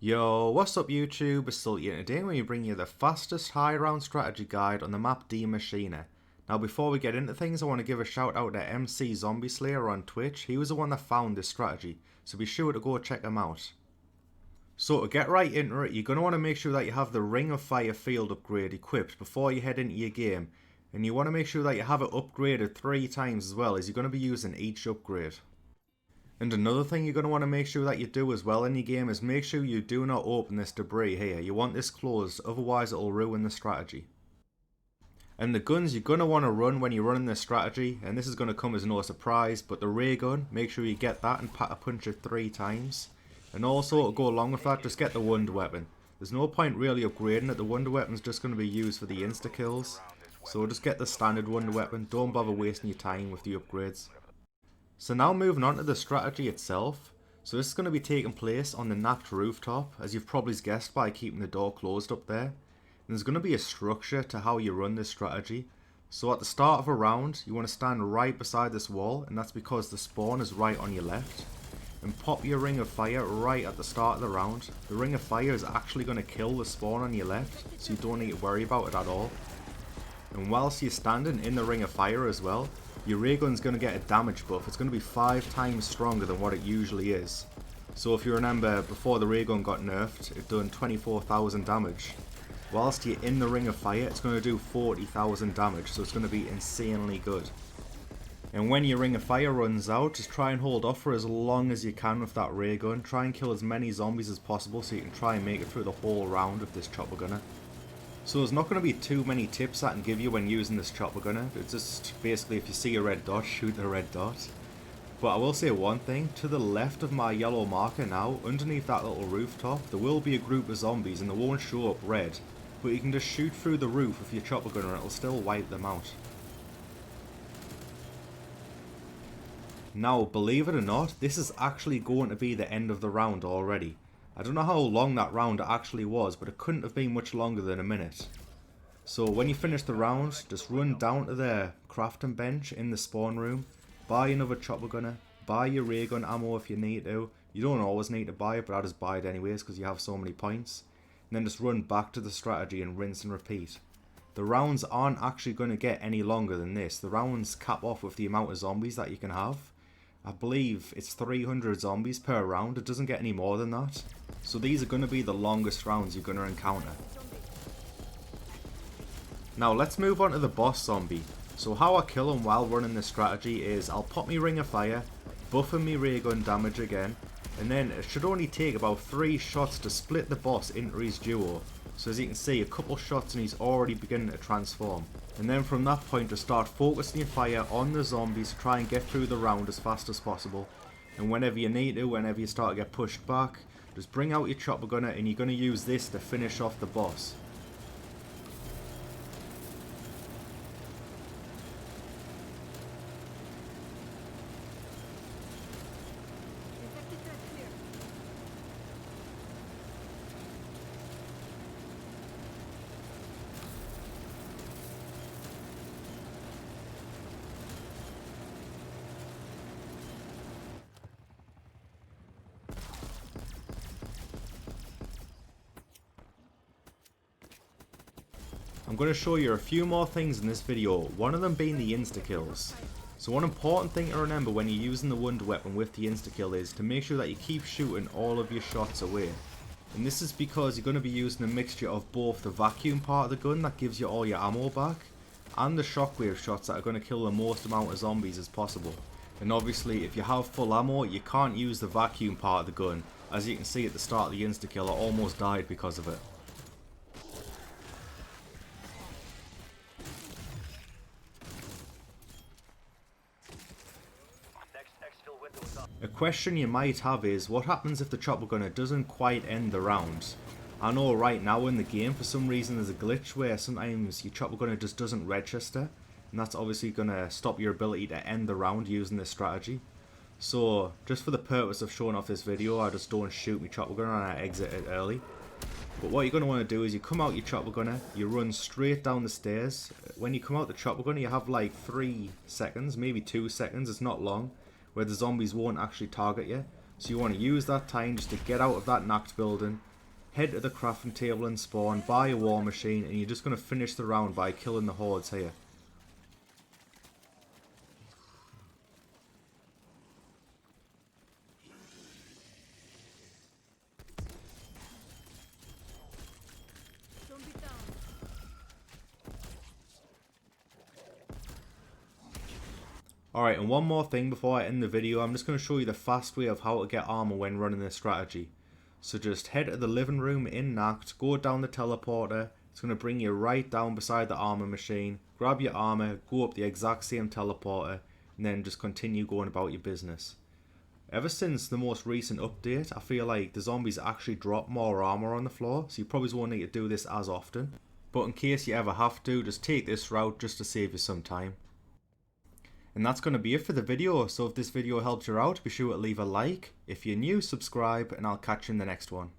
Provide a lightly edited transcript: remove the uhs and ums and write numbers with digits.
Yo, what's up YouTube? It's Sulty, and today I'm going to bring you the fastest high round strategy guide on the map MASCHINE. Now before we get into things, I want to give a shout out to MC Zombie Slayer on Twitch. He was the one that found this strategy, so be sure to go check him out. So to get right into it, you're going to want to make sure that you have the Ring of Fire field upgrade equipped before you head into your game. And you want to make sure that you have it upgraded 3 times as well, as you're going to be using each upgrade. And another thing you're going to want to make sure that you do as well in your game is make sure you do not open this debris here. You want this closed, otherwise it will ruin the strategy. And the guns you're going to want to run when you're running this strategy, and this is going to come as no surprise, but the ray gun, make sure you get that and pack a punch it 3 times. And also to go along with that, just get the wonder weapon. There's no point really upgrading it, the wonder weapon's just going to be used for the insta kills. So just get the standard wonder weapon, don't bother wasting your time with the upgrades. So now moving on to the strategy itself. So this is going to be taking place on the napped rooftop, as you've probably guessed by keeping the door closed up there. And there's going to be a structure to how you run this strategy. So at the start of a round, you want to stand right beside this wall, and that's because the spawn is right on your left. And pop your ring of fire right at the start of the round. The ring of fire is actually going to kill the spawn on your left, so you don't need to worry about it at all. And whilst you're standing in the ring of fire as well, your ray gun's going to get a damage buff. It's going to be 5 times stronger than what it usually is. So if you remember, before the ray gun got nerfed, it done 24,000 damage. Whilst you're in the ring of fire, it's going to do 40,000 damage, so it's going to be insanely good. And when your ring of fire runs out, just try and hold off for as long as you can with that ray gun. Try and kill as many zombies as possible so you can try and make it through the whole round with this chopper gunner. So there's not going to be too many tips I can give you when using this chopper gunner. It's just basically if you see a red dot, shoot the red dot. But I will say one thing, to the left of my yellow marker now, underneath that little rooftop, there will be a group of zombies and they won't show up red. But you can just shoot through the roof with your chopper gunner and it'll still wipe them out. Now, believe it or not, this is actually going to be the end of the round already. I don't know how long that round actually was, but it couldn't have been much longer than a minute. So when you finish the round, just run down to the crafting bench in the spawn room, buy another chopper gunner, buy your ray gun ammo if you need to. You don't always need to buy it, but I just buy it anyways because you have so many points. And then just run back to the strategy and rinse and repeat. The rounds aren't actually going to get any longer than this. The rounds cap off with the amount of zombies that you can have. I believe it's 300 zombies per round, it doesn't get any more than that. So these are going to be the longest rounds you're going to encounter. Now let's move on to the boss zombie. So how I kill him while running this strategy is I'll pop me ring of fire, buff him me ray gun damage again, and then it should only take about 3 shots to split the boss into his duo. So as you can see, a couple shots and he's already beginning to transform. And then from that point to start focusing your fire on the zombies to try and get through the round as fast as possible. And whenever you need to, whenever you start to get pushed back, just bring out your chopper gunner and you're going to use this to finish off the boss. I'm going to show you a few more things in this video, one of them being the insta kills. So one important thing to remember when you're using the wonder weapon with the insta kill is to make sure that you keep shooting all of your shots away. And this is because you're going to be using a mixture of both the vacuum part of the gun that gives you all your ammo back, and the shockwave shots that are going to kill the most amount of zombies as possible. And obviously if you have full ammo, you can't use the vacuum part of the gun. As you can see at the start of the insta kill, I almost died because of it. A question you might have is, what happens if the chopper gunner doesn't quite end the round? I know right now in the game for some reason there's a glitch where sometimes your chopper gunner just doesn't register, and that's obviously going to stop your ability to end the round using this strategy. So just for the purpose of showing off this video, I just don't shoot my chopper gunner and I exit it early. But what you're going to want to do is you come out your chopper gunner, you run straight down the stairs. When you come out the chopper gunner you have like 3 seconds, maybe 2 seconds, it's not long, where the zombies won't actually target you. So you want to use that time just to get out of that knocked building, head to the crafting table and spawn, buy a war machine, and you're just going to finish the round by killing the hordes here. Alright, and one more thing before I end the video, I'm just going to show you the fast way of how to get armor when running this strategy. So just head to the living room in Nacht, go down the teleporter, it's going to bring you right down beside the armor machine, grab your armor, go up the exact same teleporter, and then just continue going about your business. Ever since the most recent update, I feel like the zombies actually drop more armor on the floor, so you probably won't need to do this as often. But in case you ever have to, just take this route just to save you some time. And that's going to be it for the video, so if this video helped you out, be sure to leave a like. If you're new, subscribe, and I'll catch you in the next one.